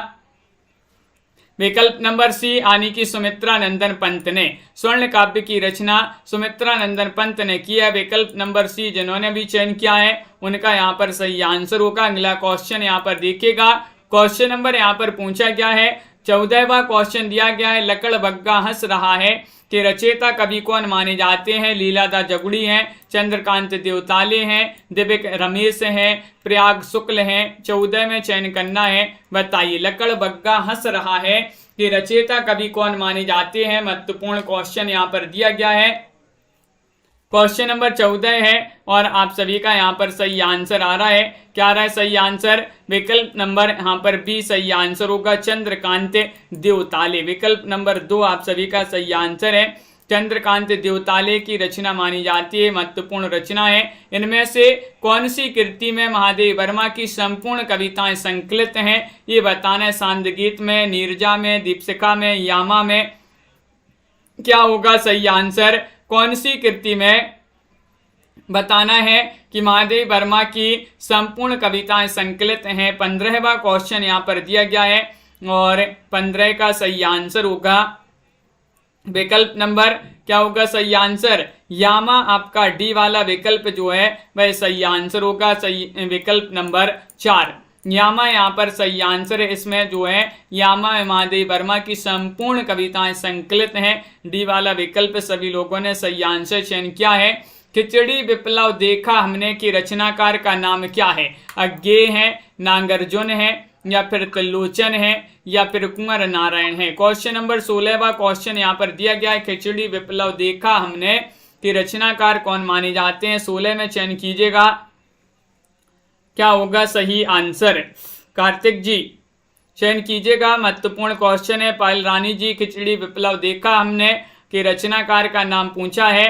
विकल्प नंबर सी यानी कि सुमित्रा नंदन पंत ने। स्वर्ण काव्य की रचना सुमित्रा नंदन पंत ने की है। विकल्प नंबर सी जिन्होंने भी चयन किया है उनका यहाँ पर सही आंसर होगा। अगला क्वेश्चन यहाँ पर देखिएगा, क्वेश्चन नंबर यहाँ पर पूछा गया है, 14वां क्वेश्चन दिया गया है, लकड़ बग्गा हंस रहा है के रचयिता कवि कौन माने जाते हैं? लीलादा जगुड़ी हैं, चंद्रकांत देवताले हैं, दिव्य रमेश हैं, प्रयाग शुक्ल हैं। 14 में चयन करना है, बताइए। लकड़ बग्गा हंस रहा है कि रचयिता कवि कौन माने जाते हैं? महत्वपूर्ण क्वेश्चन यहाँ पर दिया गया है। क्वेश्चन नंबर 14 है और आप सभी का यहाँ पर सही आंसर आ रहा है। क्या आ रहा है सही आंसर? विकल्प नंबर यहाँ पर बी सही आंसर होगा, चंद्रकांत देवताले। विकल्प नंबर 2 आप सभी का सही आंसर है। चंद्रकांत देवताले की रचना मानी जाती है, महत्वपूर्ण रचना है। इनमें से कौन सी कृति में महादेव वर्मा की संपूर्ण कविताएं संकलित हैं, ये बताना है। सांद गीत में, नीरजा में, दीपशिखा में, यामा में? क्या होगा सही आंसर? कौन सी कृति में बताना है कि महादेव वर्मा की संपूर्ण कविताएं संकलित हैं। 15वां क्वेश्चन यहाँ पर दिया गया है और 15 का सही आंसर होगा विकल्प नंबर, क्या होगा सही आंसर? यामा। आपका डी वाला विकल्प जो है वह सही आंसर होगा, सही विकल्प नंबर 4 यामा यहाँ पर सही आंसर है। इसमें जो है यामा में महादेव वर्मा की संपूर्ण कविताएं संकलित हैं। डी वाला विकल्प सभी लोगों ने सही आंसर चयन किया है। खिचड़ी विप्लव देखा हमने की रचनाकार का नाम क्या है? अज्ञेय है, नागार्जुन है या फिर त्रिलोचन है या फिर कुंवर नारायण है? क्वेश्चन नंबर 16वां क्वेश्चन यहाँ पर दिया गया है, खिचड़ी विप्लव देखा हमने की रचनाकार कौन माने जाते हैं? 16 में चयन कीजिएगा, क्या होगा सही आंसर? कार्तिक जी चयन कीजिएगा, महत्वपूर्ण क्वेश्चन है। पायल रानी जी, खिचड़ी विप्लव देखा हमने के रचनाकार का नाम पूछा है।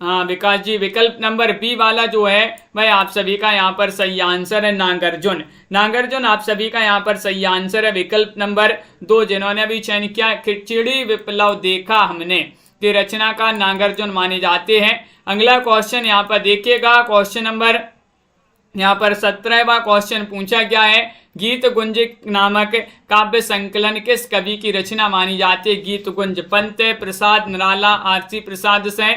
हाँ विकास जी, विकल्प नंबर बी वाला जो है भाई आप सभी का यहाँ पर सही आंसर है नागार्जुन। नागार्जुन आप सभी का यहाँ पर सही आंसर है। विकल्प नंबर 2 जिन्होंने अभी चयन किया, खिचड़ी विप्लव देखा हमने की रचना का नागार्जुन माने जाते हैं। अगला क्वेश्चन यहाँ पर देखिएगा, क्वेश्चन नंबर यहाँ पर 17वां क्वेश्चन पूछा गया है, गीत गुंज नामक काव्य संकलन किस कवि की रचना मानी जाती है? गीत गुंज पंत प्रसाद निराला आरसी प्रसाद से।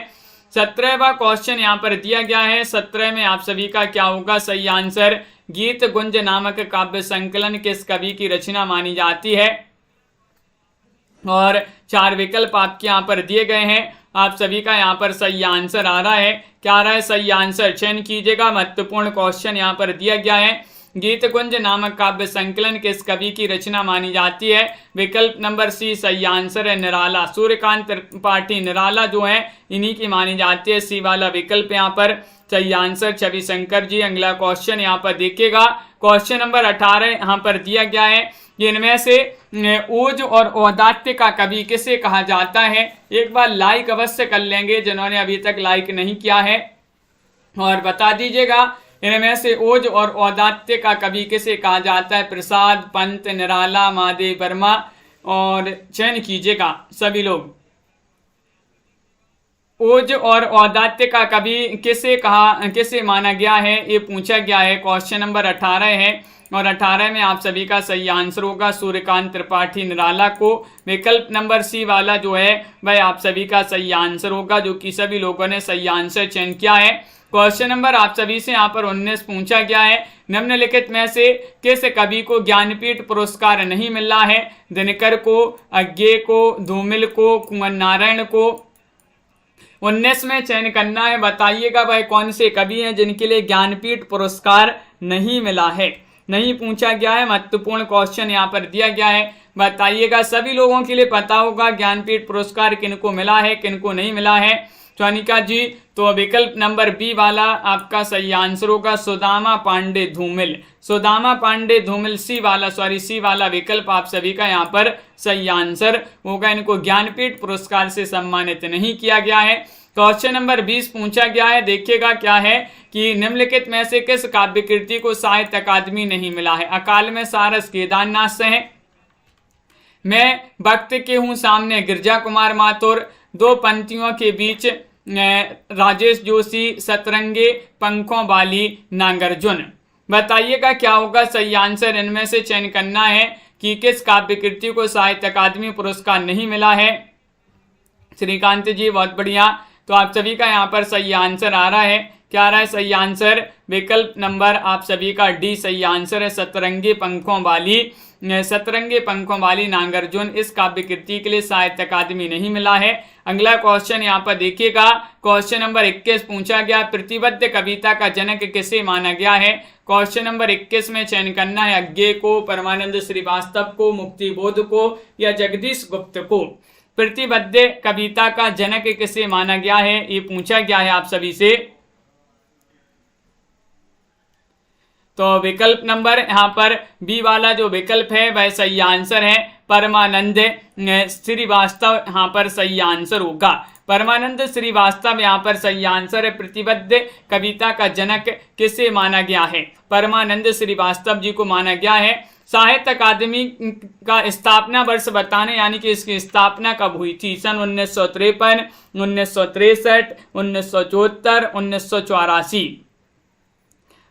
17वां क्वेश्चन यहाँ पर दिया गया है। 17 में आप सभी का क्या होगा सही आंसर? गीत गुंज नामक काव्य संकलन किस कवि की रचना मानी जाती है? और 4 विकल्प आपके यहाँ पर दिए गए हैं। आप सभी का यहाँ पर सही आंसर आ रहा है। क्या आ रहा है सही आंसर? चयन कीजिएगा। महत्वपूर्ण क्वेश्चन यहाँ पर दिया गया है, गीत गुंज नामक काव्य संकलन किस कवि की रचना मानी जाती है? विकल्प नंबर सी सही आंसर है निराला, सूर्यकांत त्रिपाठी निराला जो है इन्हीं की मानी जाती है। सी वाला विकल्प यहाँ पर सही आंसर छवि शंकर जी। अगला क्वेश्चन यहाँ पर देखिएगा, क्वेश्चन नंबर 18 यहाँ पर दिया गया है, इनमें से ओज और औदात्य का कवि किसे कहा जाता है? एक बार लाइक अवश्य कर लेंगे जिन्होंने अभी तक लाइक नहीं किया है, और बता दीजिएगा इनमें से ओज और औदात्य का कवि किसे कहा जाता है? प्रसाद, पंत, निराला, महादेव वर्मा, और चयन कीजिएगा सभी लोग। ओज और औदात्य का कवि किसे माना गया है, ये पूछा गया है। क्वेश्चन नंबर 18 है, और 18 में आप सभी का सही आंसर होगा सूर्यकांत त्रिपाठी निराला को। विकल्प नंबर सी वाला जो है वह आप सभी का सही आंसर होगा, जो कि सभी लोगों ने सही आंसर चयन किया है। क्वेश्चन नंबर आप सभी से यहाँ पर 19 पूछा गया है, निम्नलिखित में से किस कवि को ज्ञानपीठ पुरस्कार नहीं मिला है? दिनकर को, अज्ञे को, धूमिल को, कुंवर नारायण को। 19 में चयन करना है, बताइएगा भाई कौन से कवि हैं जिनके लिए ज्ञानपीठ पुरस्कार नहीं मिला है। नहीं पूछा गया है, महत्वपूर्ण क्वेश्चन यहाँ पर दिया गया है, बताइएगा। सभी लोगों के लिए पता होगा ज्ञानपीठ पुरस्कार किनको मिला है किनको नहीं मिला है। स्वानिका जी, तो विकल्प नंबर बी वाला आपका सही आंसर होगा सुदामा पांडे धूमिल। सुदामा पांडे धूमिल सी वाला विकल्प आप सभी का यहाँ पर सही आंसर होगा। इनको ज्ञानपीठ पुरस्कार से सम्मानित नहीं किया गया है। क्वेश्चन नंबर 20 पूछा गया है, देखिएगा क्या है कि निम्नलिखित में से किस काव्य कृति को साहित्य अकादमी नहीं मिला है? अकाल में सारस केदारनाथ से है, मैं वक्त के हूँ सामने गिरजा कुमार माथुर, दो पंक्तियों के बीच राजेश जोशी, सतरंगे पंखों वाली नागार्जुन। बताइएगा क्या होगा सही आंसर? इनमें से चयन करना है कि किस काव्य कृति को साहित्य अकादमी पुरस्कार नहीं मिला है। श्रीकांत जी बहुत बढ़िया, तो आप सभी का यहाँ पर सही आंसर आ रहा है। क्या आ रहा है सही आंसर? विकल्प नंबर आप सभी का डी सही आंसर है, सतरंगे पंखों वाली नागार्जुन। इस काव्य कृति के लिए साहित्य अकादमी नहीं मिला है। अगला क्वेश्चन यहाँ पर देखिएगा, क्वेश्चन नंबर 21 पूछा गया, प्रतिबद्ध कविता का जनक किसे माना गया है? क्वेश्चन नंबर 21 में चयन करना है अज्ञे को, परमानंद श्रीवास्तव को, मुक्तिबोध को या जगदीश गुप्त को। प्रतिबद्ध कविता का जनक किसे माना गया है, ये पूछा गया है आप सभी से। तो विकल्प नंबर यहाँ पर बी वाला जो विकल्प है वह सही आंसर है, परमानंद श्रीवास्तव यहाँ पर सही आंसर होगा। परमानंद श्रीवास्तव यहाँ पर सही आंसर है। प्रतिबद्ध कविता का जनक किसे माना गया है? परमानंद श्रीवास्तव जी को माना गया है। साहित्य अकादमी का स्थापना वर्ष बताने, यानी कि इसकी स्थापना कब हुई थी? सन 1953, 1963, 1974, 1984।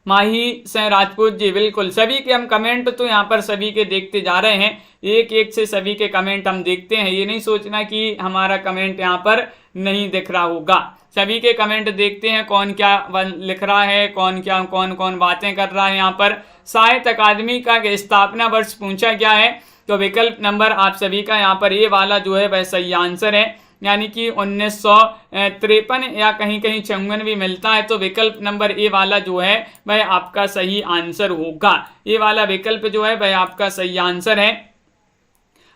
माही से राजपूत जी, बिल्कुल सभी के हम कमेंट तो यहाँ पर सभी के देखते जा रहे हैं, एक एक से सभी के कमेंट हम देखते हैं। ये नहीं सोचना कि हमारा कमेंट यहाँ पर नहीं दिख रहा होगा, सभी के कमेंट देखते हैं, कौन क्या लिख रहा है, कौन कौन बातें कर रहा है। यहाँ पर साहित्य अकादमी का स्थापना वर्ष पूछा गया है, तो विकल्प नंबर आप सभी का यहाँ पर ये वाला जो है वह सही आंसर है, यानी कि 1953 या कहीं कहीं 56 भी मिलता है। तो विकल्प नंबर ए वाला जो है वह आपका सही आंसर होगा। ये वाला विकल्प जो है वह आपका सही आंसर है।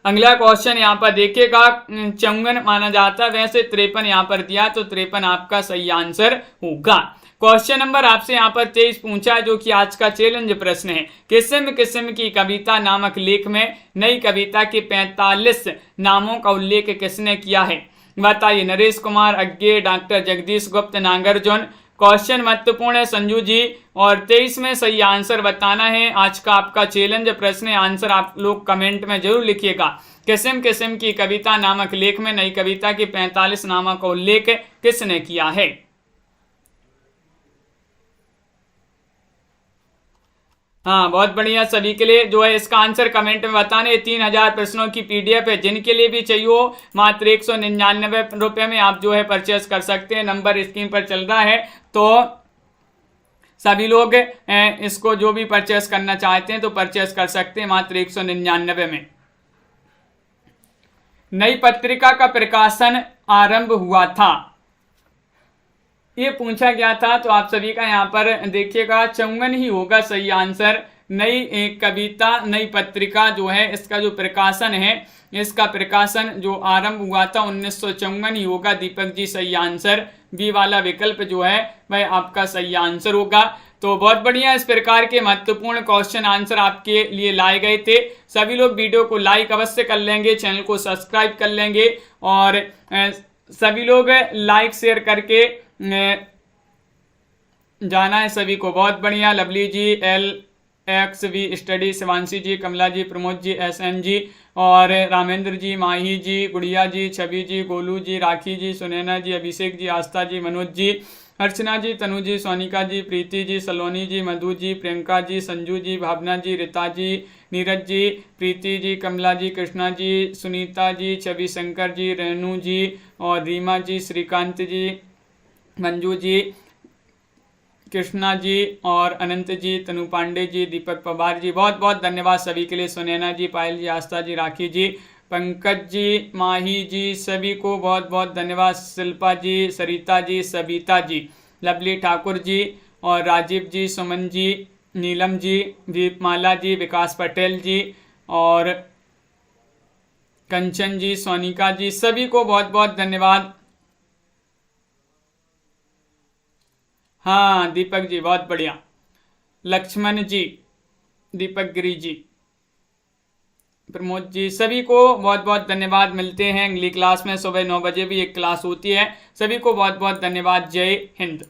अगला क्वेश्चन यहाँ पर देखिएगा, 54 माना जाता है, वैसे 53 यहाँ पर दिया, तो 53 आपका सही आंसर होगा। क्वेश्चन नंबर आपसे यहाँ पर 23 पूछा है, जो कि आज का चैलेंज प्रश्न है। किस्म किस्म की कविता नामक लेख में नई कविता के 45 नामों का उल्लेख किसने किया है? बताइए। नरेश कुमार अज्ञे, डॉक्टर जगदीश गुप्त, नागार्जुन। क्वेश्चन महत्वपूर्ण है संजू जी, और 23 में सही आंसर बताना है। आज का आपका चैलेंज प्रश्न आंसर आप लोग कमेंट में जरूर लिखिएगा। किस्म किस्म की कविता नामक लेख में नई कविता की 45 नामा का उल्लेख किसने किया है? हाँ, बहुत बढ़िया। सभी के लिए जो है इसका आंसर कमेंट में बताने। 3000 प्रश्नों की पीडीएफ है, जिनके लिए भी चाहिए हो मात्र 199 रुपये में आप जो है परचेस कर सकते हैं। नंबर स्क्रीन पर चल रहा है, तो सभी लोग इसको जो भी परचेस करना चाहते हैं तो परचेस कर सकते हैं मात्र 199 में। नई पत्रिका का प्रकाशन आरंभ हुआ था, ये पूछा गया था, तो आप सभी का यहाँ पर देखिएगा 54 ही होगा सही आंसर। नई एक कविता, नई पत्रिका जो है इसका जो प्रकाशन है, इसका प्रकाशन जो आरंभ हुआ था 1954 ही होगा। दीपक जी सही आंसर, बी वाला विकल्प जो है वह आपका सही आंसर होगा। तो बहुत बढ़िया, इस प्रकार के महत्वपूर्ण क्वेश्चन आंसर आपके लिए लाए गए थे। सभी लोग वीडियो को लाइक अवश्य कर लेंगे, चैनल को सब्सक्राइब कर लेंगे, और सभी लोग लाइक शेयर करके जाना है सभी को। बहुत बढ़िया। लवली जी, LXV स्टडी, शिवांशी जी, कमला जी, प्रमोद जी, SN जी, और रामेंद्र जी, माही जी, गुड़िया जी, छवि जी, गोलू जी, राखी जी, सुनैना जी, अभिषेक जी, आस्था जी, मनोज जी, अर्चना जी, तनु जी, सोनिका जी, प्रीति जी, सलोनी जी, मधु जी, प्रियंका जी, संजू जी, भावना जी, रिता जी, नीरज जी, प्रीति जी, कमला जी, कृष्णा जी, सुनीता जी, छवि शंकर जी, रेणु जी, और रीमा जी, श्रीकांत जी, मंजू जी, कृष्णा जी, और अनंत जी, तनु पांडे जी, दीपक पवार जी, बहुत बहुत धन्यवाद सभी के लिए। सुनैना जी, पायल जी, आस्था जी, राखी जी, पंकज जी, माही जी, सभी को बहुत बहुत धन्यवाद। शिल्पा जी, सरिता जी, सविता जी, लवली ठाकुर जी, और राजीव जी, सुमन जी, नीलम जी, दीपमाला जी, विकास पटेल जी, और कंचन जी, सोनिका जी, सभी को बहुत बहुत धन्यवाद। हाँ दीपक जी, बहुत बढ़िया। लक्ष्मण जी, दीपक गिरी जी, प्रमोद जी, सभी को बहुत बहुत धन्यवाद। मिलते हैं अगली क्लास में। सुबह 9 बजे भी एक क्लास होती है। सभी को बहुत बहुत धन्यवाद। जय हिंद।